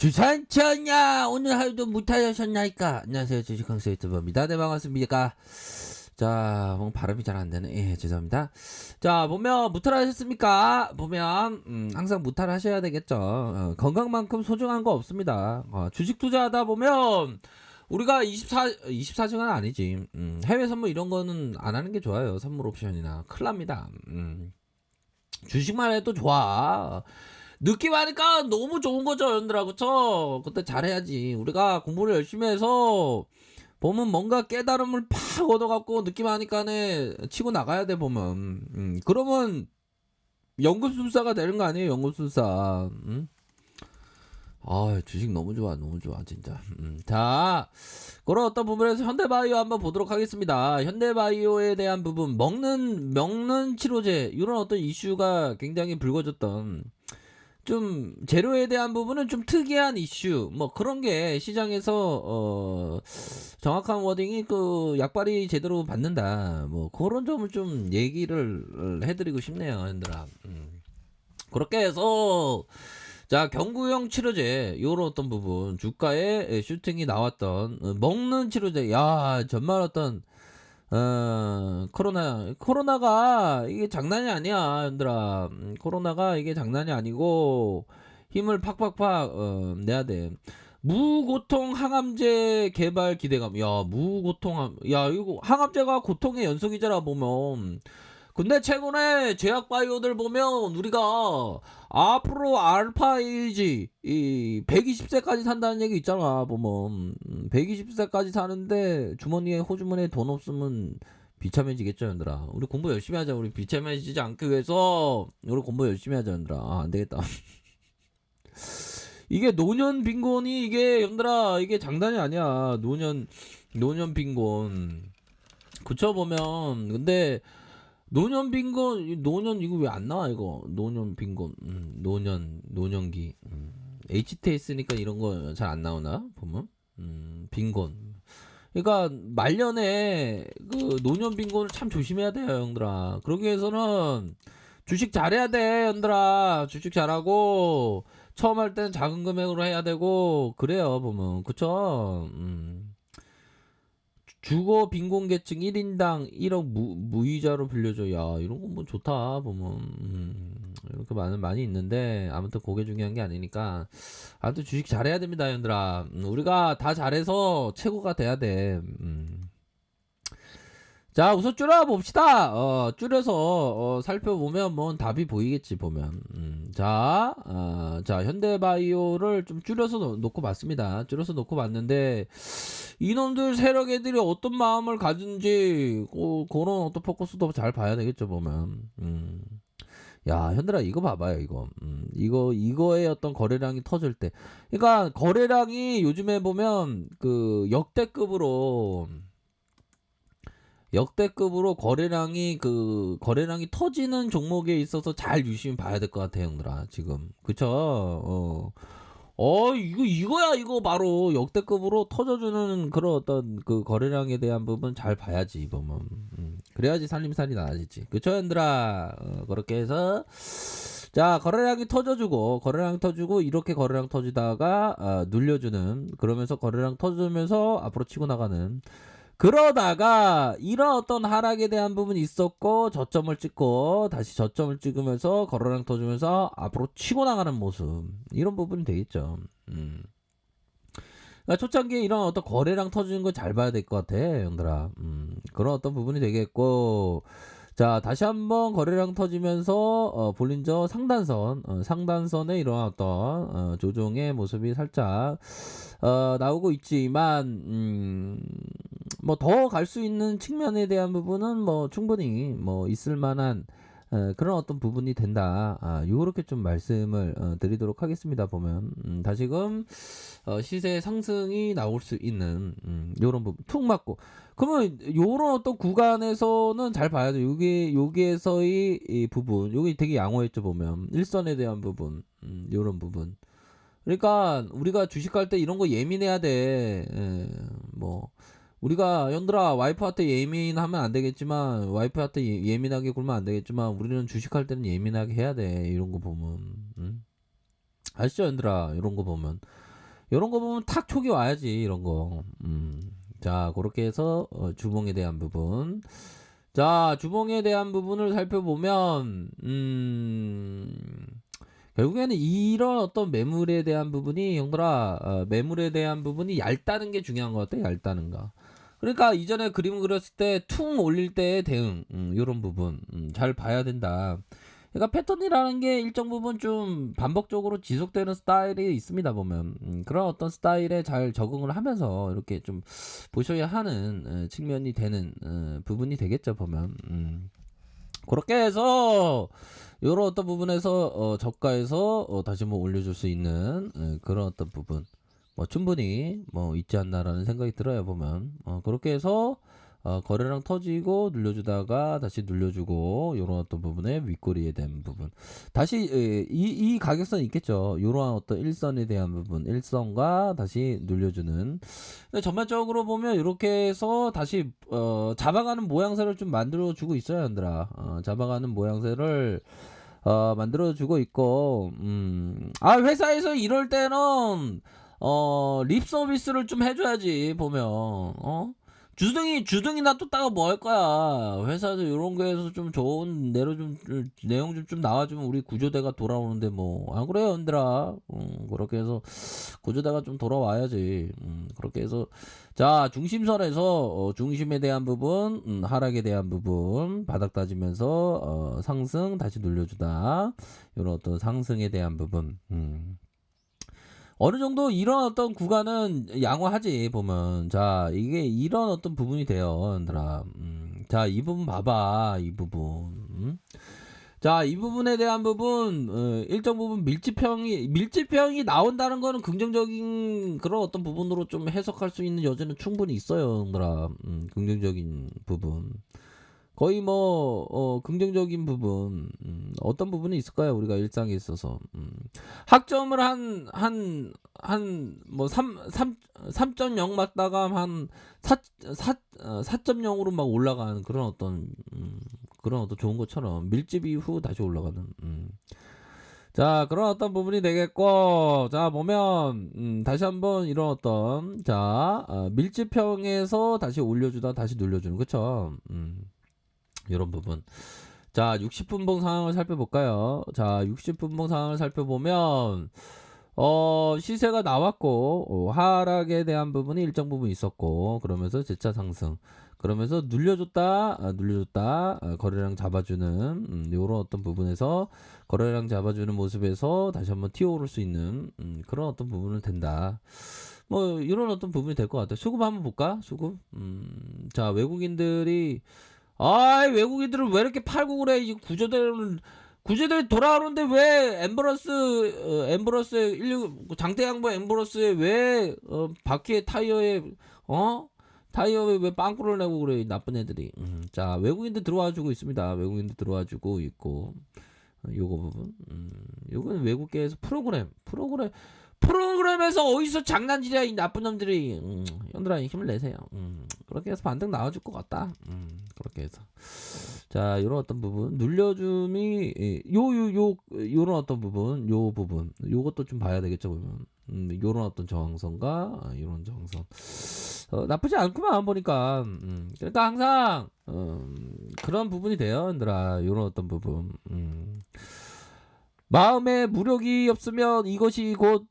주산치였냐 오늘 하루도 못하셨나이까. 안녕하세요, 주식강사 유튜버입니다. 네, 반갑습니까. 자, 뭐 발음이 잘 안되네. 예, 죄송합니다. 자, 보면 무탈하셨습니까? 보면 항상 무탈하셔야 되겠죠. 건강만큼 소중한 거 없습니다. 주식 투자하다 보면 우리가 24시간 아니지. 해외 선물 이런 거는 안 하는 게 좋아요. 선물 옵션이나 큰일 납니다. 주식만 해도 좋아. 느낌 하니까 너무 좋은 거죠, 여러분들아. 그쵸? 그때 잘해야지. 우리가 공부를 열심히 해서 보면 뭔가 깨달음을 팍 얻어갖고 느낌 하니까는 치고 나가야 돼, 보면. 그러면 연금술사가 되는 거 아니에요, 연금술사. 주식 너무 좋아, 너무 좋아, 진짜. 자, 그런 어떤 부분에서 현대바이오 한번 보도록 하겠습니다. 현대바이오에 대한 부분, 먹는 치료제, 이런 어떤 이슈가 굉장히 불거졌던, 좀 재료에 대한 부분은 좀 특이한 이슈, 뭐 그런 게 시장에서 정확한 워딩이 그 약발이 제대로 받는다, 뭐 그런 점을 좀 얘기를 해드리고 싶네요, 얘들아. 그렇게 해서 자, 경구용 치료제 요런 어떤 부분 주가에 슈팅이 나왔던 먹는 치료제. 야, 정말 어떤 코로나가 이게 장난이 아니야, 얘들아. 코로나가 이게 장난이 아니고 힘을 팍팍팍 내야 돼. 무고통 항암제 개발 기대감. 야, 야, 이거 항암제가 고통의 연속이잖아, 보면. 근데 최근에 제약바이오들 보면 우리가 앞으로 알파에이지 이 120세까지 산다는 얘기 있잖아, 보면. 120세까지 사는데 주머니에 호주머니에 돈 없으면 비참해지겠죠, 얘들아. 우리 공부 열심히 하자. 우리 비참해지지 않기 위해서 우리 공부 열심히 하자, 얘들아. 안되겠다. 이게 노년 빈곤이, 이게 얘들아, 이게 장난이 아니야. 노년 빈곤. 그쵸, 보면. 근데 노년 빈곤, 노년 이거 왜 안 나와, 이거. 노년 빈곤. 노년기. HT 쓰니까 이런 거 잘 안 나오나 보면. 빈곤. 그러니까 말년에 그 노년 빈곤을 참 조심해야 돼요, 형들아. 그러기 위해서는 주식 잘해야 돼, 형들아. 주식 잘하고 처음 할 때는 작은 금액으로 해야 되고 그래요, 보면. 그쵸? 주거 빈곤계층 1인당 1억 무이자로 빌려줘. 야, 이런 거 뭐 좋다, 보면. 이렇게 많이 있는데, 아무튼 그게 중요한 게 아니니까. 아무튼 주식 잘해야 됩니다, 형들아. 우리가 다 잘해서 최고가 돼야 돼. 자, 우선 줄여봅시다. 줄여서 살펴보면 뭐 답이 보이겠지, 보면. 자, 현대바이오를 좀 줄여서 놓고 봤습니다. 줄여서 놓고 봤는데 이놈들 세력 애들이 어떤 마음을 가진지 그런 어떤 포커스도 잘 봐야 되겠죠, 보면. 야, 현들아, 이거 봐봐요, 이거. 이거의 어떤 거래량이 터질 때. 그러니까 거래량이 요즘에 보면 그 역대급으로 거래량이 터지는 종목에 있어서 잘 유심히 봐야 될 것 같아, 형들아. 지금. 그쵸? 이거야, 이거 바로 역대급으로 터져주는 그런 어떤 그 거래량에 대한 부분 잘 봐야지, 보면. 그래야지 살림살이 나아지지. 그쵸, 형들아? 그렇게 해서 자, 거래량이 터주고 이렇게 거래량 터지다가 눌려주는, 그러면서 거래량 터주면서 앞으로 치고 나가는, 그러다가 이런 어떤 하락에 대한 부분이 있었고 저점을 찍고 다시 저점을 찍으면서 거래량 터주면서 앞으로 치고 나가는 모습, 이런 부분이 되겠죠. 그러니까 초창기에 이런 어떤 거래량 터지는 걸 잘 봐야 될 것 같아, 형들아. 그런 어떤 부분이 되겠고, 자, 다시 한번 거래량 터지면서 볼린저 상단선에 이런 어떤 조정의 모습이 살짝 나오고 있지만, 뭐 더 갈 수 있는 측면에 대한 부분은 뭐 충분히 뭐 있을 만한 그런 어떤 부분이 된다. 요렇게 좀 말씀을 드리도록 하겠습니다. 보면 다시금 시세 상승이 나올 수 있는 요런 부분 툭 맞고, 그러면 요런 어떤 구간에서는 잘 봐야 돼. 여기에서의 이 부분, 여기 되게 양호했죠, 보면. 일선에 대한 부분, 요런 부분. 그러니까 우리가 주식할 때 이런 거 예민해야 돼. 뭐 우리가 연들아 와이프한테 예민하면 안 되겠지만, 와이프한테 예민하게 굴면 안 되겠지만, 우리는 주식할 때는 예민하게 해야 돼, 이런 거 보면. 아시죠, 연들아? 이런 거 보면 요런 거 보면 탁 촉이 와야지 이런 거. 자, 그렇게 해서 주봉에 대한 부분. 자, 주봉에 대한 부분을 살펴보면 결국에는 이런 어떤 매물에 대한 부분이 형들아 매물에 대한 부분이 얇다는 게 중요한 것 같아. 얇다는 거. 그러니까 이전에 그림 그렸을 때 퉁 올릴 때의 대응 요런 부분 잘 봐야 된다. 그러니까 패턴이라는 게 일정 부분 좀 반복적으로 지속되는 스타일이 있습니다 보면 그런 어떤 스타일에 잘 적응을 하면서 이렇게 좀 보셔야 하는 측면이 되는 부분이 되겠죠 보면 그렇게 해서 요런 어떤 부분에서 저가에서 다시 뭐 올려줄 수 있는 그런 어떤 부분 뭐 충분히 뭐 있지 않나라는 생각이 들어요 보면 그렇게 해서 거래량 터지고 눌려주다가 다시 눌려주고 요런 어떤 부분에 윗꼬리에 대한 부분 다시 이 가격선 있겠죠. 요런 어떤 일선에 대한 부분 일선과 다시 눌려주는 근데 전반적으로 보면 이렇게 해서 다시 잡아가는 모양새를 좀 만들어주고 있어요 얘들아. 잡아가는 모양새를 만들어주고 있고 회사에서 이럴 때는 립 서비스를 좀 해줘야지 보면 주둥이 놔뒀다가 뭐 할 거야. 회사에서 이런 거에서 좀 좋은 내용 좀 나와주면 우리 구조대가 돌아오는데 뭐 안 그래요 얘들아. 그렇게 해서 구조대가 좀 돌아와야지. 그렇게 해서 자 중심선에서 중심에 대한 부분 하락에 대한 부분 바닥 따지면서 상승 다시 눌려주다 이런 어떤 상승에 대한 부분 어느 정도 이런 어떤 구간은 양호하지 보면 자 이게 이런 어떤 부분이 돼요 얘들아. 자 이 부분 봐봐 이 부분 자 이 부분에 대한 부분 일정 부분 밀집형이 나온다는 거는 긍정적인 그런 어떤 부분으로 좀 해석할 수 있는 여지는 충분히 있어요 얘들아. 긍정적인 부분 거의 뭐 긍정적인 부분 어떤 부분이 있을까요 우리가 일상에 있어서 학점을 한뭐 3.0 맞다가 한 4.0으로 막 올라가는 그런 어떤 좋은 것처럼 밀집 이후 다시 올라가는 자 그런 어떤 부분이 되겠고 자 보면 다시 한번 이런 어떤 자 밀집형에서 다시 올려주다 다시 눌려주는 그쵸 이런 부분 자 60분봉 상황을 살펴볼까요 자 60분봉 상황을 살펴보면 시세가 나왔고 하락에 대한 부분이 일정 부분 있었고 그러면서 재차 상승 그러면서 눌려줬다 거래량 잡아주는 요런 어떤 부분에서 거래량 잡아주는 모습에서 다시 한번 튀어오를 수 있는 그런 어떤 부분은 된다 뭐 이런 어떤 부분이 될 것 같아요 수급 한번 볼까 수급 자 외국인들이 외국인들은 왜 이렇게 팔고 그래? 이 구조대를 돌아오는데 왜 엠버러스 16 장대양보 엠버러스에 왜 바퀴에 타이어에 왜 빵꾸를 내고 그래? 이 나쁜 애들이. 자, 외국인들 들어와 주고 있습니다. 외국인들 들어와 주고 있고. 요거 부분. 요거는 외국계에서 프로그램에서 어디서 장난질이야 이 나쁜 놈들이 형들아 힘을 내세요 그렇게 해서 반등 나와줄 것 같다 그렇게 해서 자 요런 어떤 부분 눌려줌이 요런 어떤 부분 요것도 좀 봐야 되겠죠 보면 요런 어떤 저항선과 요런 저항선 나쁘지 않구만 보니까 그러니까 항상 그런 부분이 돼요 얘들아 요런 어떤 부분 마음에 무력이 없으면 이것이 곧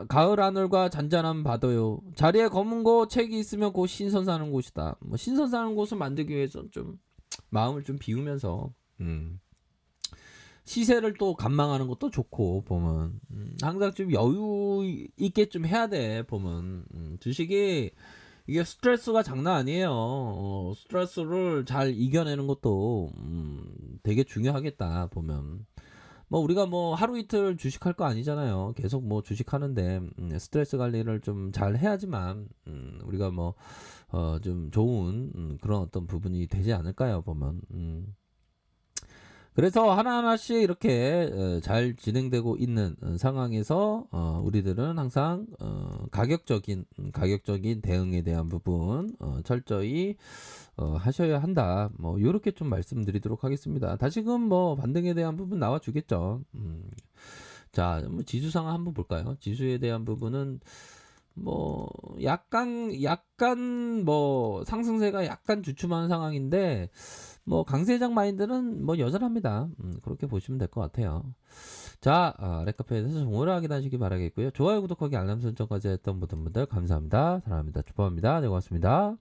가을 하늘과 잔잔한 바다요. 자리에 검은 곳 책이 있으면 곧 신선 사는 곳이다. 뭐 신선 사는 곳을 만들기 위해서 좀 마음을 좀 비우면서 시세를 또 감망하는 것도 좋고 보면 항상 좀 여유 있게 좀 해야 돼 보면 주식이 이게 스트레스가 장난 아니에요. 스트레스를 잘 이겨내는 것도 되게 중요하겠다 보면. 뭐 우리가 뭐 하루 이틀 주식할 거 아니잖아요. 계속 뭐 주식하는데 스트레스 관리를 좀 잘 해야지만 우리가 뭐 좀 좋은 그런 어떤 부분이 되지 않을까요? 보면 그래서 하나하나씩 이렇게 잘 진행되고 있는 상황에서 우리들은 항상 가격적인 대응에 대한 부분 철저히 하셔야 한다. 뭐 요렇게 좀 말씀드리도록 하겠습니다. 다시금 뭐 반등에 대한 부분 나와 주겠죠. 자, 뭐 지수 상황 한번 볼까요? 지수에 대한 부분은 뭐 약간 뭐 상승세가 약간 주춤한 상황인데 뭐 강세장 마인드는 뭐 여전합니다. 그렇게 보시면 될 것 같아요. 자, 렉카페에 대해서 정보를 확인하시기 바라겠고요. 좋아요, 구독하기, 알람 설정까지 했던 모든 분들 감사합니다. 사랑합니다. 축복합니다. 네, 고맙습니다.